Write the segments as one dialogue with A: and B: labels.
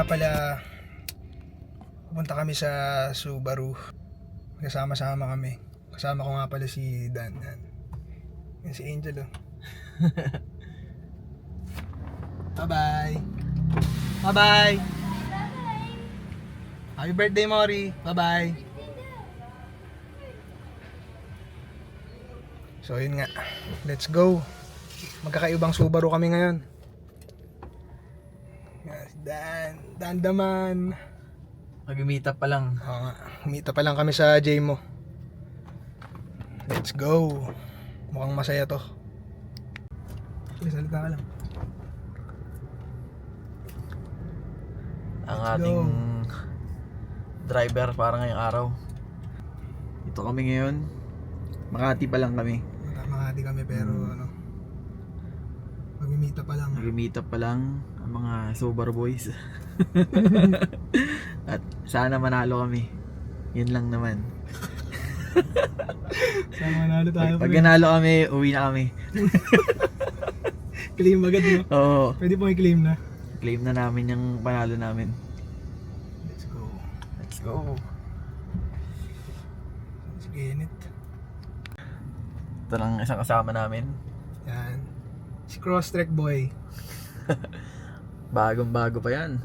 A: pala, pupunta kami sa Subaru. Kasama-sama kami. Kasama ko nga pala si Dan. Yan si Angel oh. Bye-bye. Bye-bye. Happy birthday, Mori. Bye-bye. So yun nga. Let's go. Magkakaibang Subaru kami ngayon. Yes, Dan Daman.
B: Mag-meet up pa lang.
A: Oo nga. Umita pa lang kami sa JMO. Let's go. Mukhang masaya to. Sige, salita ka lang.
B: Ang
A: Let's
B: ating
A: go.
B: driver para ngayong araw. Ito kami ngayon. Makati pa lang kami.
A: Makati kami pero magmimita pa lang.
B: Mag-meet up pa lang ang mga Subaru boys. At sana manalo kami. Yun lang naman.
A: Sana manalo tayo.
B: Pag nanalo kami, uwi na kami.
A: Claim agad no?
B: Oo.
A: Pwede po i-claim na.
B: Claim na namin yung panalo namin.
A: Let's go.
B: Let's go.
A: Sige, init.
B: Ito lang isang kasama namin.
A: Yan. Si Crosstrek boy.
B: Bagong bago pa yan.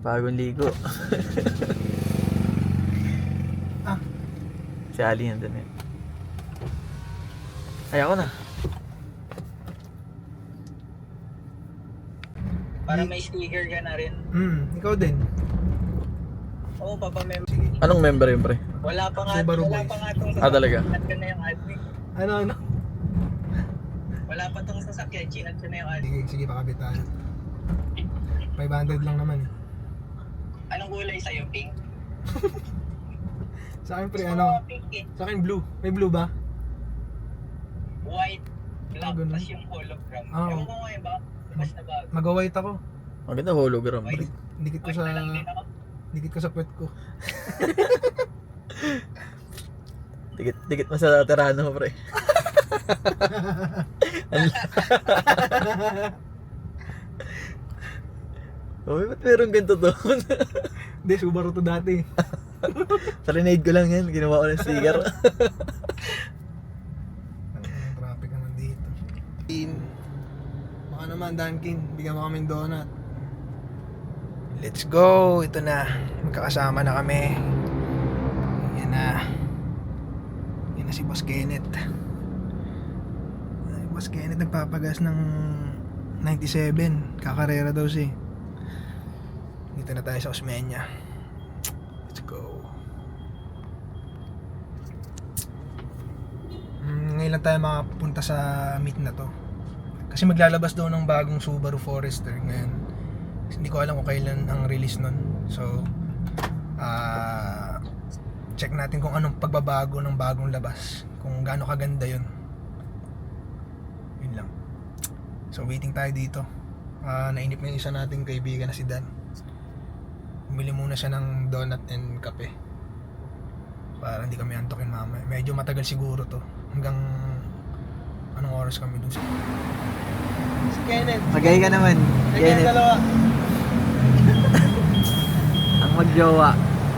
B: Bagong ligo.
A: Ah.
B: Si Ali nandun eh. Ay ako na.
C: Para may sticker ka na rin.
A: Ikaw din.
C: Oo, papamember.
A: Sige.
B: Anong member yun pre?
C: Wala pa nga,
A: Subaru
C: wala
A: boys.
C: pa nga itong
B: Ah, talaga?
C: Chinat ko na yung admin.
A: Ano?
C: Wala pa itong sasakyan, chinat ko na yung admin.
A: Sige, pakabit tayo. 500 lang naman eh.
C: Anong kulay sa'yo? Pink?
A: Sa akin pre,
C: Gusto
A: ano?
C: ko pink eh.
A: Sa akin blue. May blue ba?
C: White, black,
A: ganun.
C: tas yung hologram.
A: Ah,
C: Ewan ko ngayon ba? Mas na bago.
A: Mag-white ako.
B: Maganda hologram pre.
A: Dikit ko
C: White
A: sa
C: na lang din ako.
A: dikit ko sa puwet ko.
B: Dikit mo sa Terano pre. Uy, ba't meron ganito doon?
A: Hindi, Subaru to dati.
B: Sa Renade ko lang yan, ginawa ko ng sticker.
A: Ang traffic naman dito. Baka naman, Dunkin, bigyan mo kaming donut. Let's go! Ito na. Magkakasama na kami. Yan na. Yan na si Boss Kenneth. Ay, Boss Kenneth nagpapagas ng 97. Kakarera daw siya. Dito na tayo sa Osmeña. Let's go. Ngayon lang tayo makapunta sa meet na to. Kasi maglalabas daw ng bagong Subaru Forester ngayon. Hindi ko alam kung kailan ang release nun. So, check natin kung anong pagbabago ng bagong labas. Kung gaano kaganda yun. Yun lang. So, waiting tayo dito. Nainip na yung isa nating kaibigan na si Dan. Bumili muna siya ng donut and kape. Para hindi kami antokin mamaya. Medyo matagal siguro to. Hanggang anong oras kami dun? Si Kenneth.
B: Magay ka naman. Kenneth.
A: Dalawa.
B: Ang magjowa.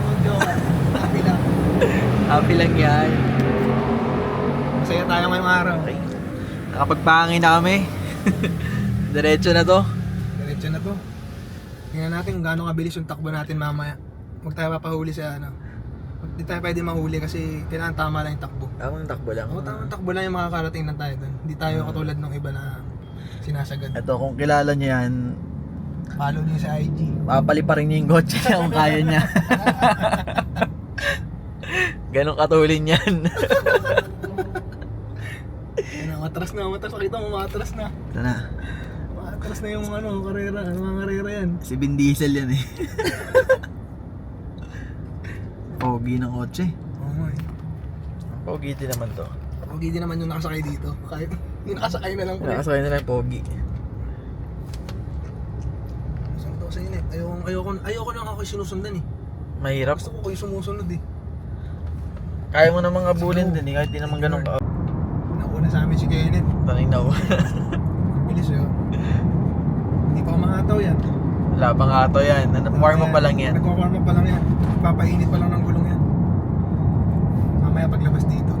A: Magjowa. Happy lang.
B: Happy lang yan.
A: Masaya tayo ngayong araw.
B: Okay. Nakapagpangin na kami. Diretso na to.
A: Diretso na to. Tingnan natin kung gaano kabilis yung takbo natin mamaya. Huwag tayo papahuli sa ano. Hindi tayo pwede mahuli kasi kailangan tama lang yung takbo.
B: Tamang takbo lang.
A: Oo, tamang takbo lang yung makakarating na tayo dun. Hindi tayo katulad ng iba na sinasagad.
B: Ito, kung kilala nyo yan,
A: Follow niyo sa IG.
B: papaliparin niyo yung kotse niya kung kaya niya. Ganon katulin yan.
A: Ayun, matras na. Nakita mo, matras na.
B: Ito na.
A: Matras na yung karera. Mga karera yan.
B: Si Vin Diesel yan eh. Pogi ng kotse.
A: Oo nga eh.
B: Pogi din naman to.
A: Pogi din naman yung nakasakay dito. Kahit yung nakasakay na lang po.
B: Nakasakay na lang yung pogi.
A: Saan to sa init? Ayoko lang ako sinusundan eh.
B: Mahirap.
A: Gusto ko kayo sumusunod eh.
B: Kaya mo namang abulin din eh, kahit di naman ganun ka.
A: Nauna sa amin si Kenneth.
B: Tanay na.
A: Ang bilis yun. Hindi pa ako makataw yan.
B: Wala pang ato yan. Warm up pa lang yan.
A: Nagwa-warm up pa lang yan. Papainit pa lang ng gulong yan. Mamaya paglabas dito.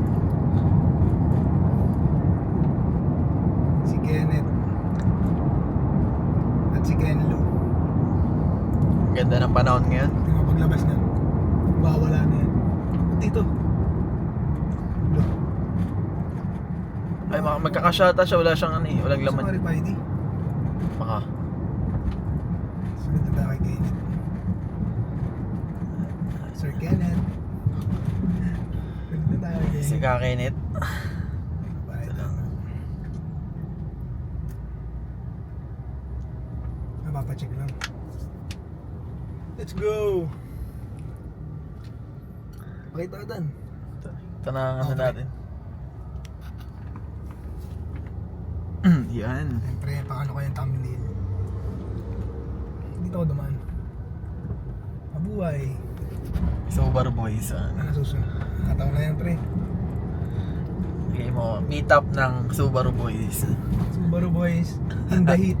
A: Si Kenneth. At si Kenlo.
B: Ganda ng panahon ngayon.
A: Hindi mo paglabas na. Wala na yan. At dito.
B: Ay, magkakasyata siya. Wala siyang ano eh. Walang laman.
A: Sa RFID.
B: Baka.
A: Sunod na tayo kay Kenneth. Sir Kenneth. Sunod na tayo kay
B: Si
A: Kenneth.
B: Kakinit.
A: Bahay lang. Napapacheck lang. Let's go! Pakita ka dan.
B: Ito na ang ano
A: Okay.
B: natin. Yan.
A: Siyempre, paano ko yung thumbnail? Dito ako dumaan. Mabuhay.
B: Subaru Boys.
A: Ano susunod? Kataon na yan, pre.
B: Bigay mo, meet up ng Subaru Boys.
A: Subaru boys, in the heat.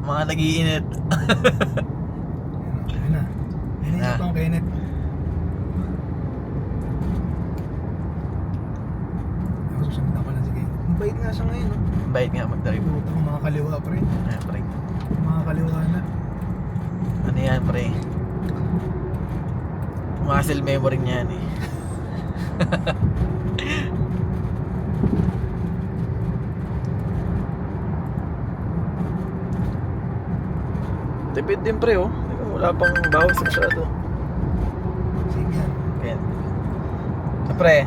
B: Mga nag-iinit.
A: Ayun na. Ayun na yung Kenneth. Ako susunod ako lang si Kenneth. Ang bait nga siya ngayon, no?
B: Bait nga mag-drive.
A: Puta ko mga kaliwa, pre.
B: Ayan, pre.
A: Mga kaliwa na.
B: Ano yan, pre? Muscle memory niya yan eh. Tipid din, pre, oh. Teka, wala pang bawas masyado.
A: Sige yan.
B: Ayan. So, pre,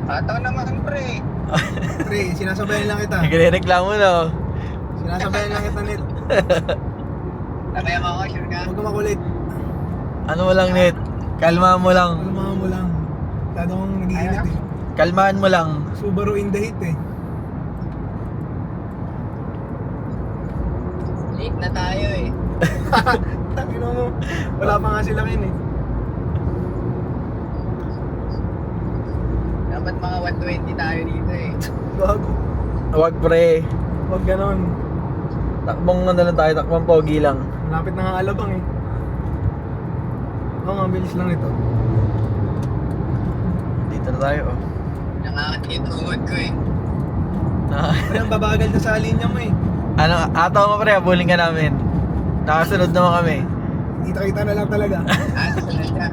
C: Ataw naman, pre.
A: Pre, sinasabayan lang kita.
B: nagre-reklamo na, oh.
A: Sinasabayan lang kita, Net.
C: Nakaya mo ako, sure ka?
A: Huwag ka makulit.
B: Ano mo lang, Net? Kalmahan mo lang.
A: Kalmahan mo lang. Masyado kang nag-iinit eh.
B: Kalmahan mo lang.
A: Subaru in the heat eh.
C: Late na tayo eh.
A: Tangino mo. Wala pa nga sila ngayon eh.
C: Dapat mga 120 tayo dito eh.
A: Gago.
B: Huwag, pre.
A: Huwag ganon.
B: Takbong ano lang tayo, takbong pogi lang.
A: Malapit na nga alabang eh. Oo nga, bilis lang ito.
B: Dito na tayo, oh.
C: Nangangat yung tuhod ko eh.
A: Pre, ang babagal na sa linya mo eh.
B: Ano, ataw mo, pre, habulin ka namin. Nakasunod naman kami.
A: Kita-kita na lang talaga.
C: Sunod ka.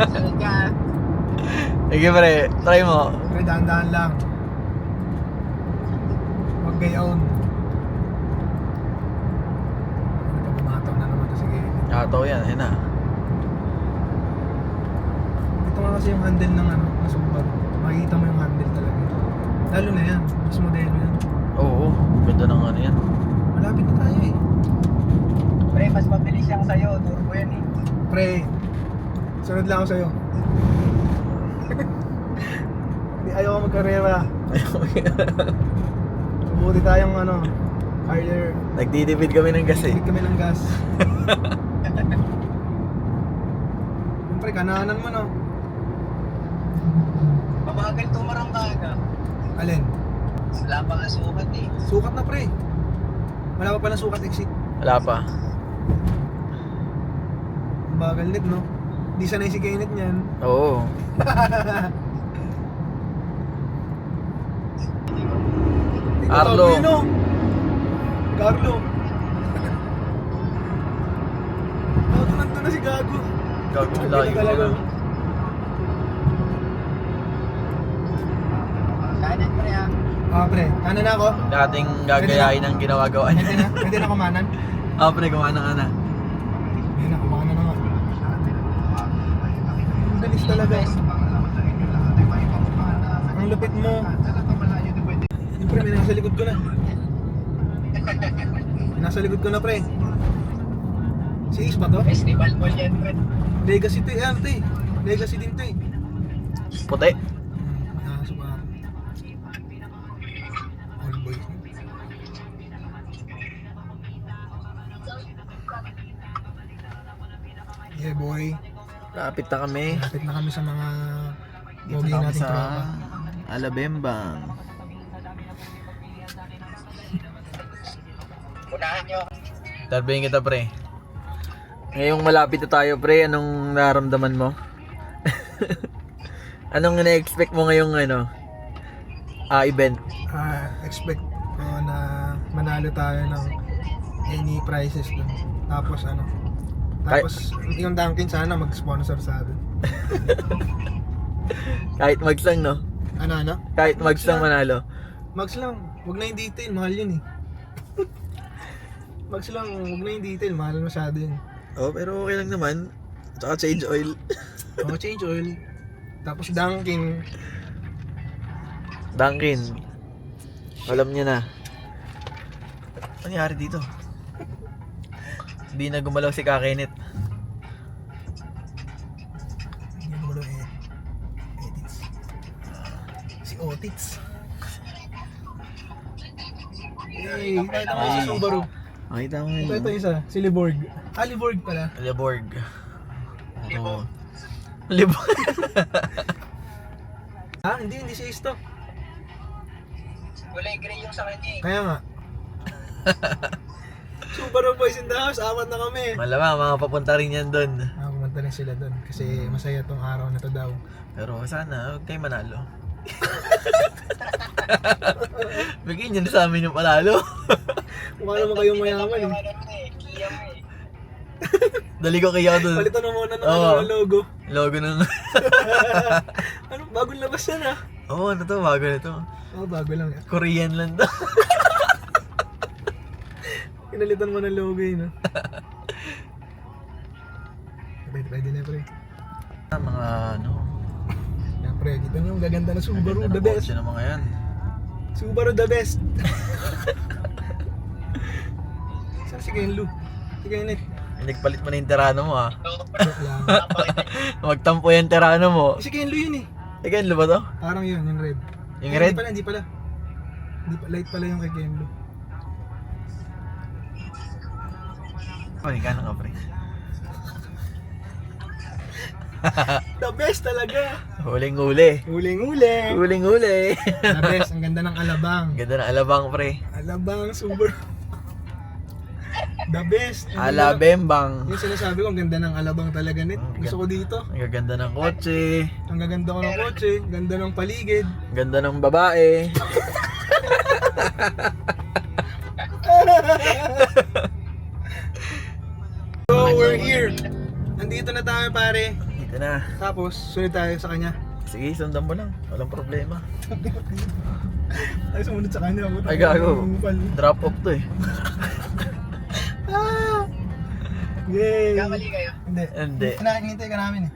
C: Sunod ka.
B: Sige, pre, try mo.
A: Pre, dahan-dahan lang. Huwag gayaon. Ano pa bumataw na naman ito sige.
B: Ataw yan, ayun na.
A: Ito nga kasi yung handle ng ano, ng Subaru. Makikita mo yung handle talaga. Lalo na yan, mas modelo yan.
B: Oo, ganda ng ano yan.
A: Malapit na tayo eh.
C: Pre, mas mabilis yung sa'yo. Turbo yan eh.
A: Pre, sunod lang ako sa'yo. Hindi ayaw ko magkarera. Mabuti tayong ano, higher.
B: Nagtitipid kami ng gas eh.
A: Higit kami ng gas. Siyempre, kananan mo no.
C: Mabagal tumarang ka aga.
A: Alin?
C: Wala pa nga sukat eh.
A: Sukat na pre. Wala pa palang sukat exit.
B: Wala pa.
A: Ang bagal net no. Di sanay si Kenneth niyan.
B: Oo. Arlo.
A: Gago yun, no? Carlo. Gago, nandun na si Gago.
B: Gago,
A: Ang
B: layo
A: ganda talaga.
B: na.
C: Kanan pre ah.
A: Ah, pre, kanan na ako.
B: Dating gagayahin ang ginawa-gawa
A: Pwede
B: niya.
A: na, pwede na kumanan.
B: Ah, pre, kumana ka na.
A: Pwede na, kumanan na nga. Ang galis talaga. Ang lupit mo. Yung pre, may nasa likod ko na. May nasa likod ko na, pre. Si Ace ba to?
C: Festival mall yan pre.
A: Legacy to eh, ano to eh. Legacy din to eh.
B: Puti.
A: Ah, so all boys. Yeah boy.
B: Lapit na kami.
A: Lapit na kami sa mga
B: Dito
A: pogi
B: na kami
A: nating
B: sa
A: tropa.
B: Alabembang.
C: Unahan nyo.
B: Tarbihin kita, pre. Ngayong malapit na tayo, pre, anong nararamdaman mo? Anong na-expect mo ngayong event?
A: Expect ko na manalo tayo ng any prizes dun. Tapos yung Dunkin sana mag-sponsor sa atin.
B: Kahit mags lang, no?
A: Ano?
B: Kahit mags lang manalo.
A: Mags lang, wag na yung detail, mahal yun eh. Mags lang, wag na yung detail, mahal masyado yun.
B: Oh, pero okay lang naman. Tsaka change oil.
A: Change oil. Tapos Dunkin.
B: Dunkin. Alam niya na. Ano nangyari dito? Hindi na gumalaw si Kakinit.
A: Hindi mo lang edits. Si Otits. Hey, nakita mo si Subaru.
B: Makita mo yun.
A: Ito isa, si Liborg. Liborg pala.
B: Liborg. Oo. Liborg.
A: Hindi siya isto.
C: Kulay gray yung sa kanya eh.
A: Kaya nga. Subaru Boys in the House, apat na kami.
B: Malamang, mga papunta rin yan doon.
A: Pumunta rin sila doon kasi masaya tong araw na to daw.
B: Pero sana, huwag kayo manalo. Bigyan nyo na sa amin yung panalo.
A: Mukha naman kayong mayaman eh.
C: Kia mo eh.
B: Dali ko kaya doon.
A: Palitan na muna ng
B: Oo.
A: logo.
B: Logo ng...
A: Bagong labas yan ah.
B: Oo, ano to? Bago na to.
A: Bago lang yan.
B: Korean lang to.
A: Pinalitan mo ng logo yun ah. Pwede na pre.
B: Mga
A: Yan pre, kita nyo yung gaganda na Subaru,
B: ganda
A: the
B: ng
A: best.
B: kotse ng mga yan.
A: Subaru the best. Saan si Kenlu? Si Kenneth.
B: Nagpalit mo na yung Terano mo, ha.
A: Joke lang.
B: Magtampo yung Terano mo.
A: Si Kenlu yun eh.
B: Again, ba to?
A: Parang yun, yung red.
B: Yung red?
A: Hindi pala. Light pala yung kay Kenlu.
B: Panikano ka, pre.
A: The best talaga.
B: Huling-huli.
A: Huling-huli.
B: Huling-huli.
A: The best, ang ganda ng alabang.
B: Ganda ng alabang, pre.
A: Alabang, Subaru. The best. Ang ganda ng-
B: Alabembang.
A: Yung sinasabi ko, ang ganda ng alabang talaga net. Gusto ko dito.
B: Ang gaganda ng kotse.
A: Ang gaganda ko ng kotse, ganda ng paligid.
B: Ang ganda ng babae.
A: So, we're here. Nandito na tayo pare.
B: Dito na.
A: Tapos, sunod tayo sa kanya.
B: Sige, sundan mo lang. Walang problema.
A: Tayo sumunod sa kanya.
B: Ay, gago. Drop off to eh.
A: Yay!
C: Kamali kayo.
A: Hindi.
B: Hindi.
A: Hinihintay ka namin eh.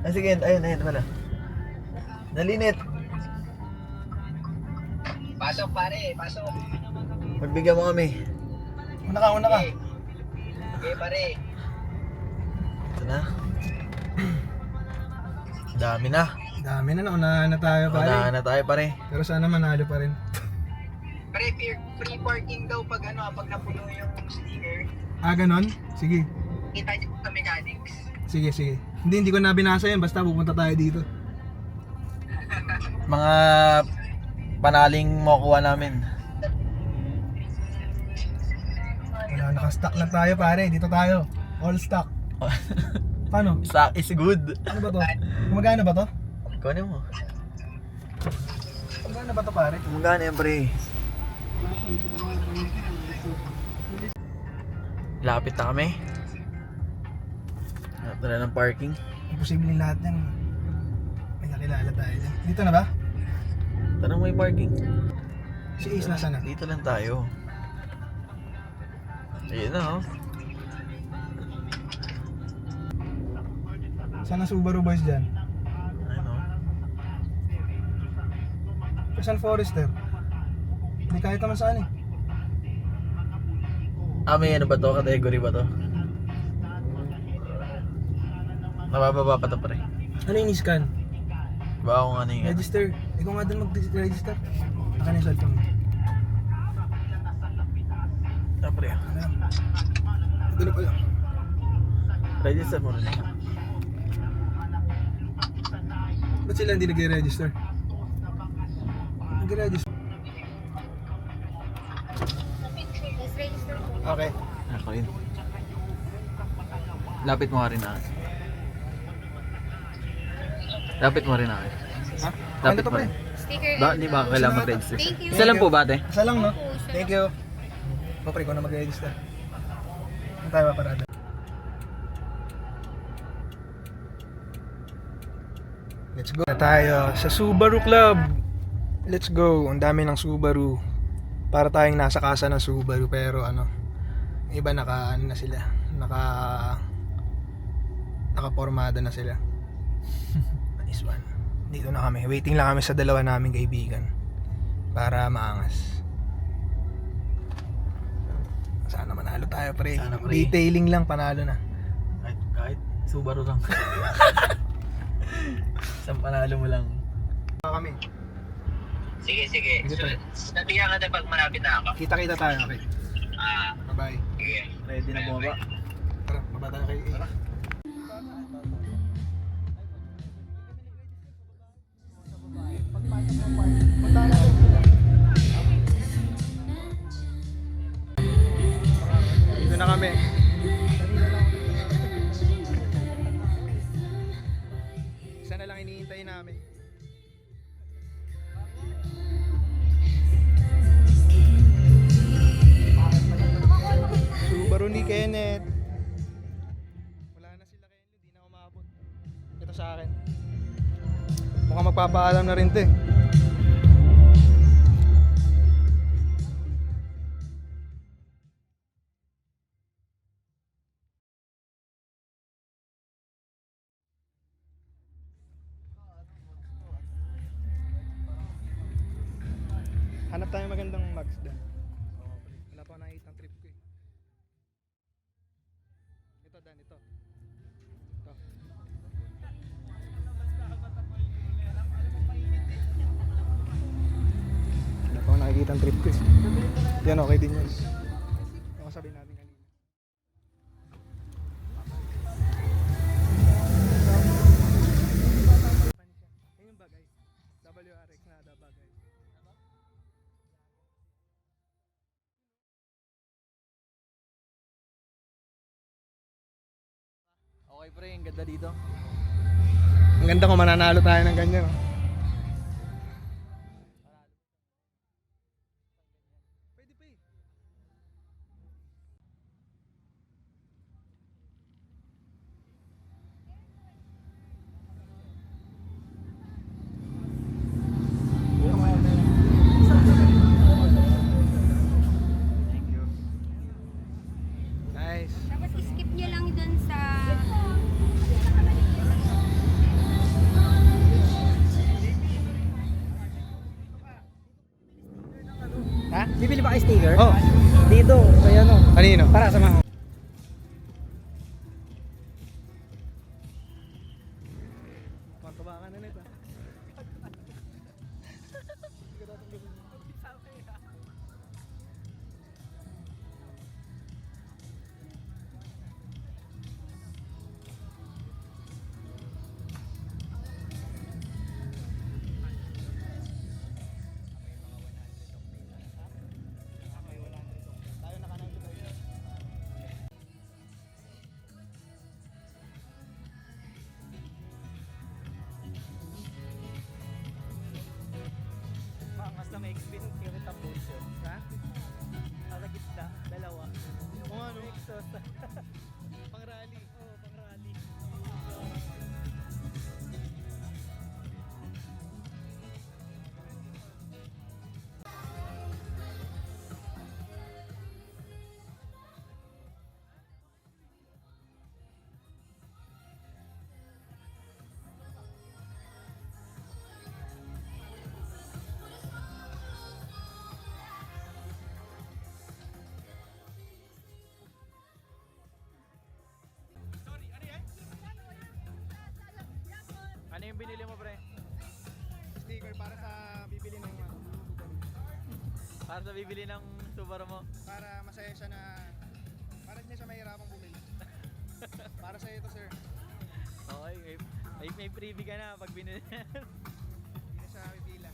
B: Ah, sige, ayun pala. Nalinit.
C: Pasok pare, pasok.
B: Magbigyan mo kami.
A: Una ka.
C: Okay pare.
B: Ito na. Dami na.
A: Dami na, naunahan na tayo pare.
B: Unahan na tayo, pare.
A: Pero sana manalo pa rin.
C: Pare, free parking daw pag napuno yung sticker.
A: Ganon? Sige.
C: Kita niyo sa mechanics.
A: Sige. Hindi ko na binasa yan, basta pupunta tayo dito.
B: Mga panaling makukuha namin.
A: Wala, naka-stock lang tayo pare, dito tayo. All stock. Paano?
B: Stock is good.
A: Ano ba to? Gumagana ba to?
B: Kunin mo.
A: Gumagana ba to pare?
B: Magkano yan, pre? Lapit na kami. Lapit na ng parking.
A: Imposible lahat yan. May nakilala tayo dyan. Dito na ba?
B: Tanong may parking.
A: Si Ace nasa na?
B: Dito lang tayo. Ayun na, oh.
A: Sana Subaru Boys dyan.
B: Ayun, oh.
A: San Forester. Hindi kahit naman saan eh.
B: May ano ba to? Category ba to? Nabababa pa to, pre.
A: Ano yung scan?
B: Ba ako nga na yung
A: Register. Ikaw nga din mag-register. Naka na yung cellphone mo.
B: Ah, pre.
A: Ito na pala.
B: Register mo rin.
A: Ba't sila hindi nag-register? Nag-register.
D: Let's register
A: Okay.
B: Ako rin. Lapit mo rin na. Lapit mo rin na.
A: Ha?
B: Lapit
A: Ano to,
B: mo
A: pre?
B: rin.
D: Sticker
B: Ba,
D: and
B: di ba kailangan mag-register?
D: Thank you.
B: Isa lang po ba, ate?
A: Isa lang, no?
D: Opo, isa
A: Thank you. O, pre, ko na mag-register. Saan tayo paparada? Let's go na tayo sa Subaru Club. Let's go. Ang dami ng Subaru. Para tayong nasa kasa ng Subaru, pero ano, iba naka ano na sila. Nakapormada na sila. Nice one. Dito na kami. Waiting lang kami sa dalawa naming kaibigan para maangas. Sana manalo tayo, pre.
B: Sana, pre.
A: Detailing lang, panalo na.
B: Kahit Subaru lang. Isang panalo mo lang.
A: Kami.
C: Sige, sige.
A: Sige, pre.
C: Sabihan ka na pag malapit na ako.
A: Kita-kita tayo, pre.
C: Ah,
A: Bye-bye.
C: sige.
B: Ready na bumaba?
A: Tara, baba tayo kay A. Dito na kami. Isa na lang iniintay namin. Subaru ni Kenneth. Wala na sila Kenneth, hindi na umabot. Ito sa akin. Mukhang magpapaalam na rin 'to eh. Hanap tayo magandang mags doon. Wala pa ako nakikita ang trip ko eh. Ito Dan, ito. Ito. Wala pa ako nakikita ang trip ko eh. Yan, okay din yun. Ako sabihin natin kanina. Yan yung bagay. WRX na ada bagay.
B: Okay pre, ang ganda dito.
A: Ang ganda kung mananalo tayo ng ganyan. Oh. Pwede pa eh.
B: Thank you.
A: Nice.
D: Tapos skip nyo lang dun sa...
A: Ha?
E: Bibili ba kayo sticker?
A: Oh,
E: Dito, kaya ano,
A: kanino?
E: para sa mga...
A: Mantaba ka na nito.
E: Maangas na may experience yung kita puso.
A: Ha?
E: Nasa gitna, dalawa.
A: Kung ano?
E: Exhaust.
A: Pang rally.
E: Oo, pang rally.
B: Ano yung binili mo pre?
A: Sticker para sa bibili ng
B: Para sa bibili ng Subaru mo?
A: para masaya siya na para hindi siya mahirapang bumili. Para sa ito, sir.
B: Okay, may freebie ka na pag binili.
A: Hindi na siya pipila.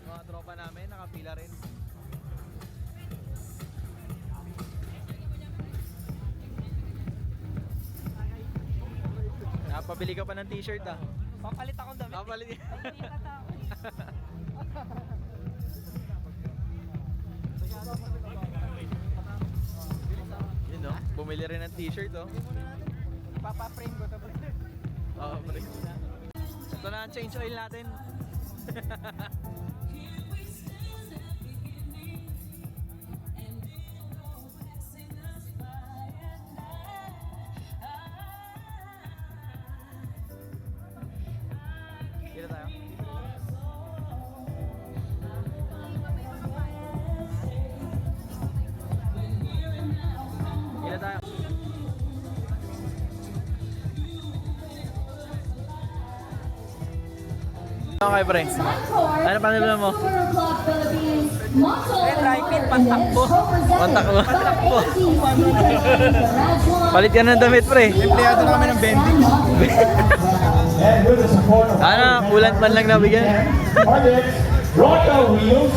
B: Mga tropa namin, nakapila rin. Papabili ka pa ng t-shirt ah.
E: Papalit akong damit.
B: Papalit.
E: Hindi ka tao.
B: Yun no, bumili rin ng t-shirt oh.
E: Papa-frame ko to.
B: Oo, pre. Ito na ang change oil natin. Dito tayo. Dito tayo. Okay, pre. Ano pa nila mo?
E: Dry fit, pantakbo.
B: Pantakbo. Palit ka ng damit, pre.
A: Empleyado na kami ng vending.
B: Ano, kulant man lang nabigyan.
F: Project Royal Wheels,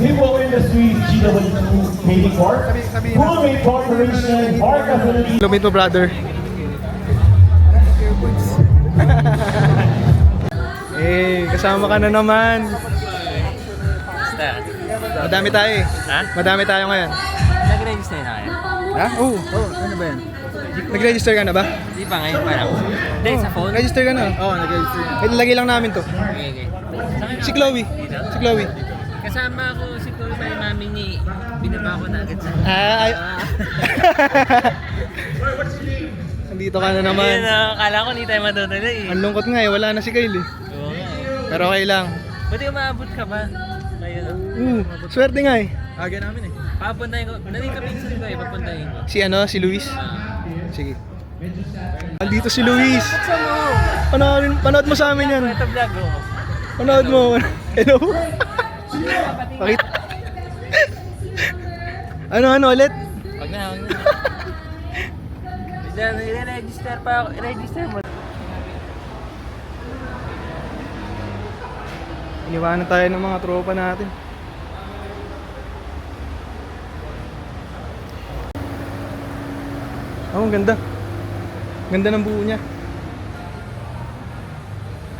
F: Vivo Industries, GW2 Paving Corp, Fullmate Corporation, Park Affinity.
A: Lumit mo, brother. Eh, kasama ka na naman. Madami tayo eh.
B: Ha?
A: Madami tayo ngayon.
B: Nag-register na kayo?
A: Ha? Oo.
B: Ano ba yan?
A: Nag-register ka na ba?
B: Di pa ngayon pa lang. Hindi, sa phone?
A: Register ka na.
B: Oo, nag-register na.
A: Ilalagay lang namin to.
B: Okay.
A: Si Chloe. Si Chloe.
G: Kasama ako si Chloe tayo namin ni binaba ko na agad sa
A: Ay. Nandito ka na naman.
G: Ayun, akala ko hindi tayo matutuloy eh.
A: Ang lungkot nga eh. Wala na si Kyle eh.
G: Oo nga eh.
A: Pero okay lang.
G: Buti umaabot ka ba? Ayun.
A: Swerte nga eh.
B: Aga namin eh.
G: Papuntahin ko. Nandito ka pinsan ko eh. Papuntahin ko.
A: Si ano? Si Luis? Sige. Andito si Luis. Panood mo sa amin yan.
G: Ito vlog ko.
A: Panood mo. Hello? Bakit? Ano ulit?
G: Wag na. I-register pa ako. I-register mo.
A: Iniwanan tayo ng mga tropa natin. Oh, ang ganda. Ganda ng buo niya.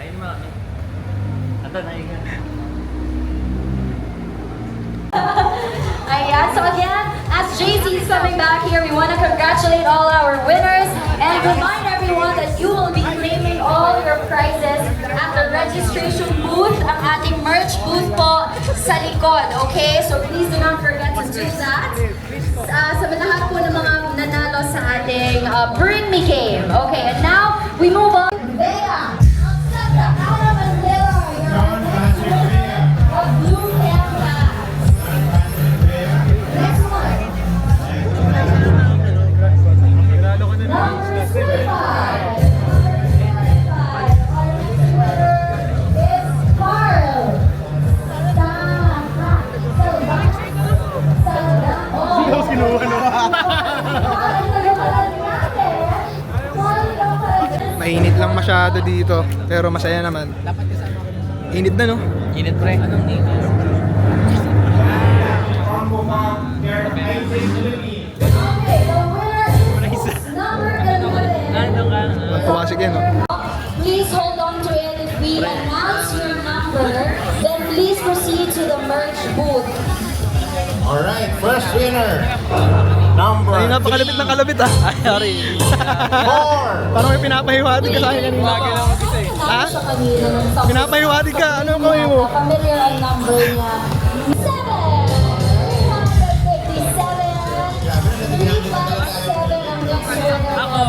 G: Ayun mo kami. Ito na yun.
H: Ayan, so again, as JC is coming back here, we want to congratulate all our winners and remind everyone that you will be claiming all your prizes at the registration booth, ang ating merch booth po sa likod, okay? So please do not forget to do that. Sa lahat po ng mga nanalo sa ating Bring Me game. Okay, and now we move on. Bea, ang Santa Ana Bandera, your next winner of Blue Canvas. Next one. Number 5. Our next winner is Carl.
A: Mainit lang masyado dito. Pero masaya naman. Init na no?
G: Init pre. Anong name?
H: Okay, the winner is number 11.
G: Ano ka?
A: Tuwa si Ken no?
H: Please hold on to it. If we announce your number, then please proceed to the merch booth.
F: All right, first winner, number
A: Ay, napakalapit ng kalapit ah.
B: Ay, sorry.
F: 4.
A: Parang may pinapahiwatig ka sa akin kanina. Ha?
H: Sa kanila ng top.
A: Pinapahiwatig ka. Ano ang kamay mo?
H: Familiar ang number niya. 7! 357! 357 ang next winner natin.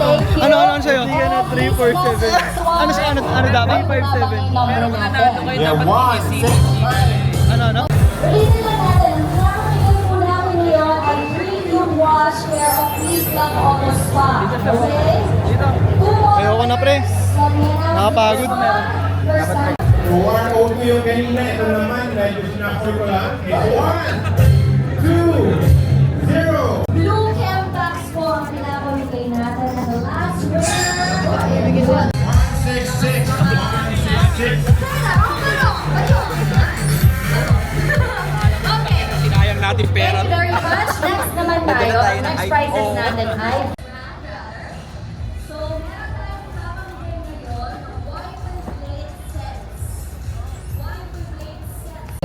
H: Thank you.
A: Ano sa'yo?
B: Hindi ka na 347.
A: Ano sa ano dapat?
B: 357.
H: Number natin.
F: We have 165.
A: Ano?
H: Ulitin lang natin. Nakakagay po namin ngayon ang premium wash hair of Please Lang Auto Spa. Okay?
A: Ayoko na pre. Nakapagod.
H: First time.
F: Kung old ko yung kanina, ito naman, medyo sinakol ko lang. 1, 2, 0.
H: Blue Campax po ang pinapamigay natin. And the last winner is
F: 166. 166.
H: Okay.
A: Sinayang natin
H: Thank you very much. Next naman tayo.
B: Tayo ng
H: Next
B: IPO.
H: prizes natin ay... So,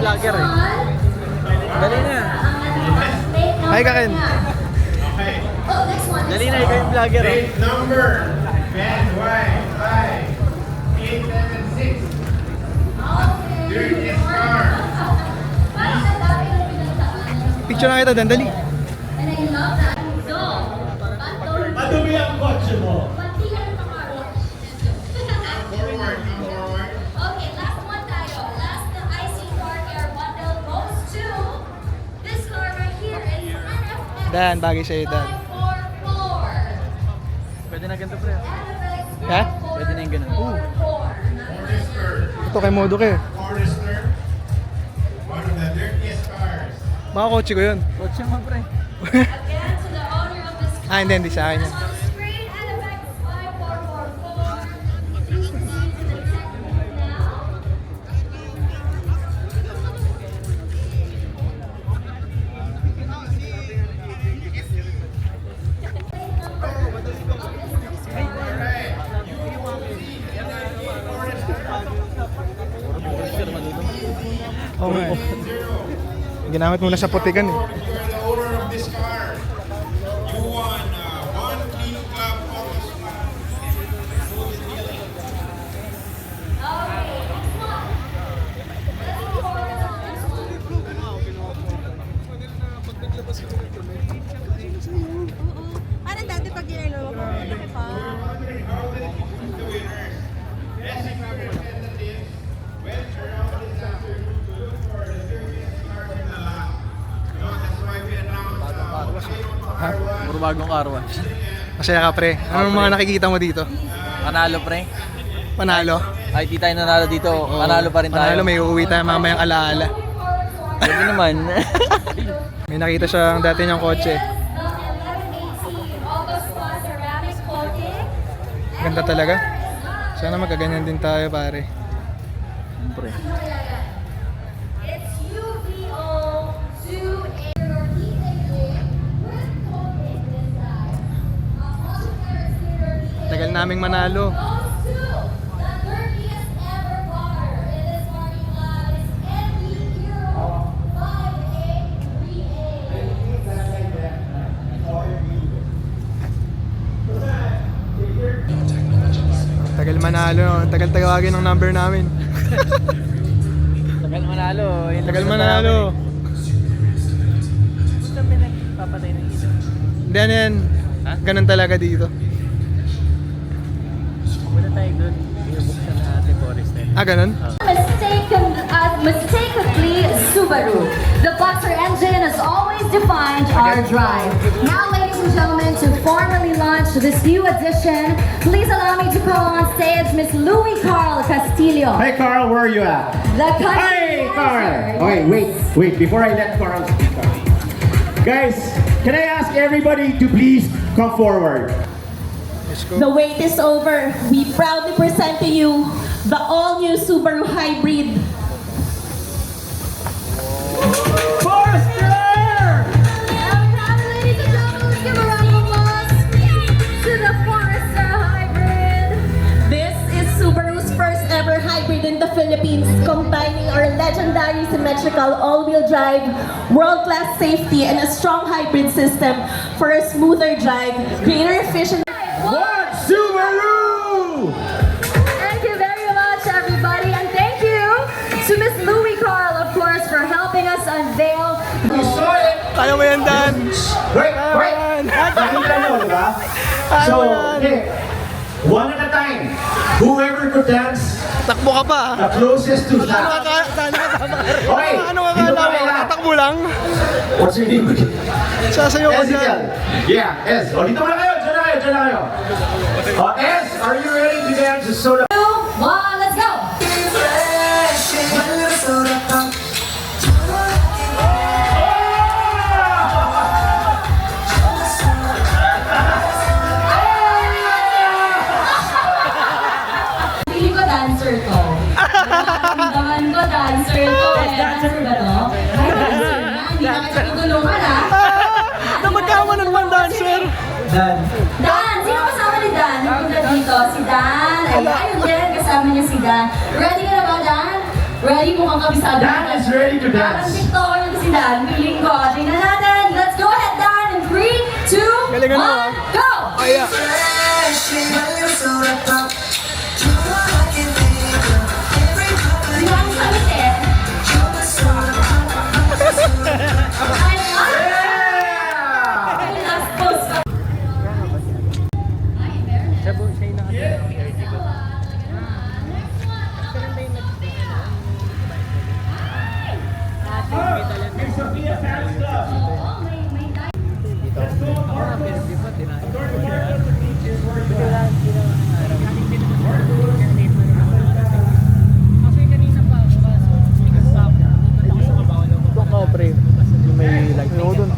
B: Vlogger eh. Dali na.
A: Hi, Kaken.
F: Okay.
H: Oh, next one.
B: Dali na, ikaw yung vlogger eh.
F: Date number. Ben White. 5, 8, 7, 6. Dirty Star.
A: Picture na kita, Dan. Dali.
H: And I love that. So,
F: Madumi ang kotse mo.
H: Okay, last one tayo. Last na IC car air bundle goes to this car right here. It's NFX
A: Dan, bagay sa'yo, Dan.
H: 544.
B: Pwede na ganito pre.
H: NFX
A: Ha?
B: Pwede na yung ganun.
H: 544.
A: Ito kay Modo kayo.
F: Forester. One of the dirtiest cars.
A: Baka kotse ko yun.
B: Kotse mo pre.
H: Again, to the owner of this car.
A: Hindi sa akin yan.
H: On the screen, NFX 5444. Please proceed to the tech booth now.
A: Oo nga eh. Ginamit mo na sa putikan eh.
F: You're the owner of this car. You won one Clean Club Auto Spa.
D: Parang dati pag ginano ko, laki pa.
F: The winners. Best Club representatives went around this afternoon to look for the dirtiest car in the lot. No, that's why we announced
B: Puro bagong car wash.
A: Masaya ka, pre. Anong mga nakikita mo dito?
B: Panalo pre.
A: Panalo?
B: Ay, di tayo nanalo dito. Panalo pa rin tayo.
A: Panalo, may uuwi tayo mamayang alaala.
B: Pwede naman.
A: May nakita siyang dati niyang kotse. Ganda talaga. Sana magkaganyan din tayo, pare.
B: Pre.
H: It's UVO 2A.
A: Tagal naming manalo. Tagal manalo. Tagal tawagin ng number namin.
B: Tagal manalo. Yun
A: Tagal
B: lang
A: manalo.
B: Gusto mo nagpapatay ng ilaw.
A: Hindi ano yan. Ganun talaga dito.
B: Wala tayo doon. Binubuksan na ate Forester.
A: Ganun?
H: Mistakenly Subaru. The Boxer engine has always defined our drive. Now, ladies and gentlemen, to formally launch this new edition, please allow me to call on stage Miss Louie Carl Castillo.
F: Hey Carl, where are you at?
H: The country
F: Hey Carl!
H: dancer.
F: Okay, wait, before I let Carl speak. Guys, can I ask everybody to please come forward?
A: Let's
I: The
A: go.
I: wait is over. We proudly present to you the all-new Subaru Hybrid.
F: Forester!
H: Ladies and gentlemen, let's give a round of applause to the Forester Hybrid.
I: This is Subaru's first ever hybrid in the Philippines, combining our legendary symmetrical all-wheel drive, world-class safety, and a strong hybrid system for a smoother drive, greater efficiency.
F: What Subaru?
H: Thank you very much, everybody, and thank you to Miss Louie Carl, of course, for helping us unveil.
F: You saw it!
A: Kaya mo yan, Dan.
F: Wait!
A: Ayan.
F: Nakita nyo, di ba?
A: Kaya
F: So,
A: mo yan.
F: okay. One at a time. Whoever could dance
A: Takbo ka pa.
F: the closest to
A: Ano
F: that.
A: ka? Sana ka tama ka rin.
F: Okay.
A: Ano ka
F: Dito
A: kala
F: kami
A: mo?
F: lahat.
A: Tatakbo lang?
F: What's your name again?
A: Sasayaw ka dyan.
F: Ezekiel. Yeah, Ez. O, dito na kayo. Diyan na kayo. Ez, are you ready to dance the soda?
H: 2, 1, let's go! Feeling ko dancer to. Naman ko dancer to. Dancer ba to? Ay, dancer na. Hindi na kita tutulungan ha.
A: Na magkama na naman, dancer.
H: Dan! Sino kasama ni Dan? Nagpunta dito. Si Dan. Ayun din. Kasama niya si Dan. Ready ka na ba, Dan? Ready? Mukhang kabisado.
F: Dan is ready to
H: Parang
F: dance.
H: TikToker na si Dan. Feeling ko. Tingnan natin. Let's go ahead, Dan. In 3, 2, 1,
A: Galingan mo,
H: go!
A: Oh, yeah.
H: Di ba ang samit eh? Ay, ay, last post.
F: Big Sophia Fans Club.
G: Kasi kanina pa ako, kaso tigas pa ako. Punta ako sa kabaw ng
B: Doon ka, pre. Yung may light. Ano doon?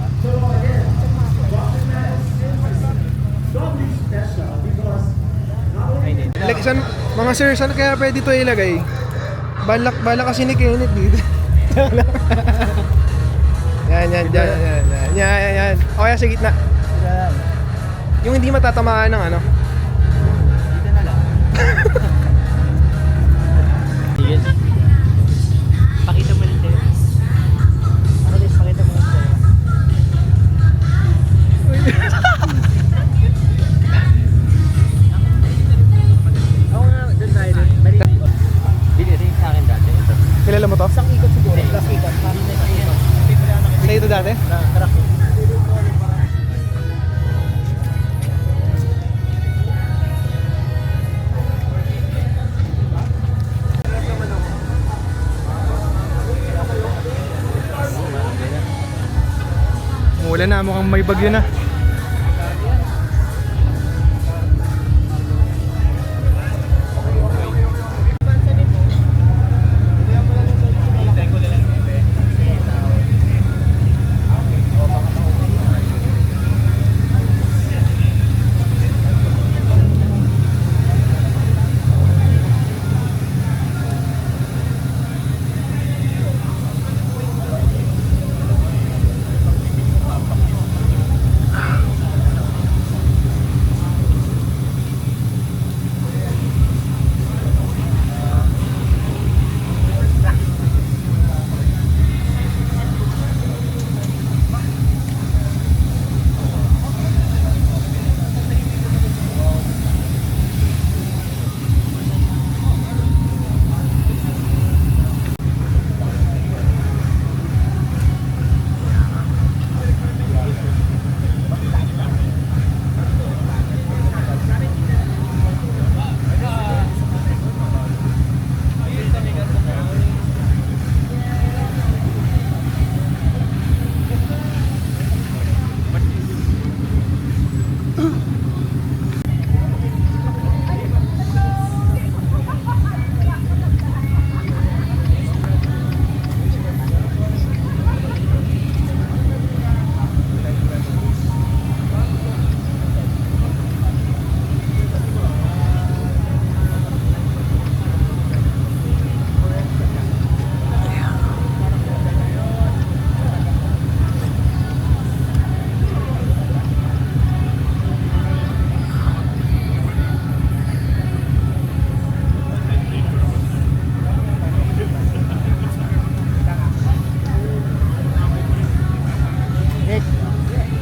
A: Like, mga sir, saan kaya pwede ito ilagay? Balak kasi ni Kenneth dito. yan. O kaya sa gitna. Yung hindi matatamaan ng ano.
B: Dito na lang. Sige. Pakita mo rin sa'yo. Ako din, pakita mo rin sa'yo.
G: Ako nga, doon tayo doon.
B: Binili sa akin dati. Ito.
A: Kilala mo to?
G: Isang ikot siguro, last ikot.
A: Kilala ito dati?
B: Nakarak.
A: Umulan na, mukhang may bagyo na.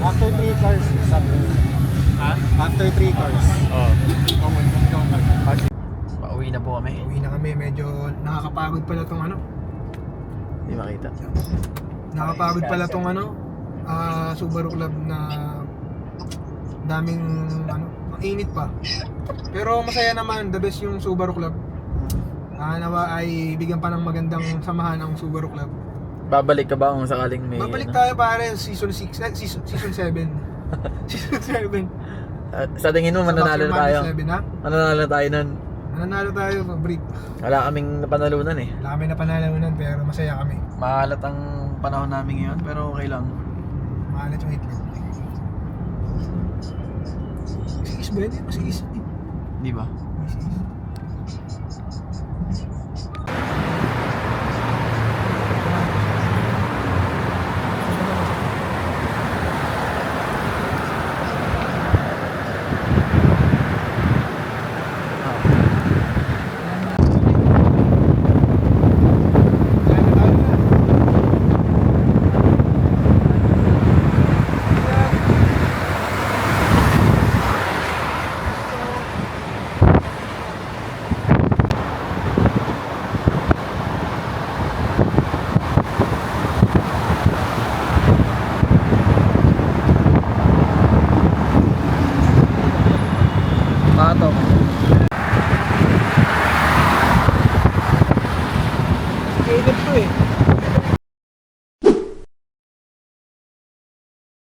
B: After 3 cars, sabi. Ha? After 3 cars. Oo. Pauwi na po kami.
A: Uwi na kami, medyo nakakapagod pala tong ano.
B: Hindi makita.
A: Nakakapagod pala tong ano, Subaru Club na daming ano, ang init pa. Pero masaya naman, the best yung Subaru Club. Nawa ay bigyan pa ng magandang samahan ang Subaru Club.
B: Babalik ka ba kung sakaling may...
A: Babalik tayo pare, season 6, season 7. Season 7.
B: Sa tingin mo, mananalo na tayo.
A: 7, ha?
B: Mananalo na tayo nun.
A: Mananalo tayo, brief.
B: Wala kaming napanalunan eh.
A: Wala kami na panalamunan pero masaya kami.
B: Mahalat ang panahon namin ngayon, pero okay lang.
A: Maalat yung itlog. Masigis ba yun? Masigis.
B: Di ba?
A: Masigis.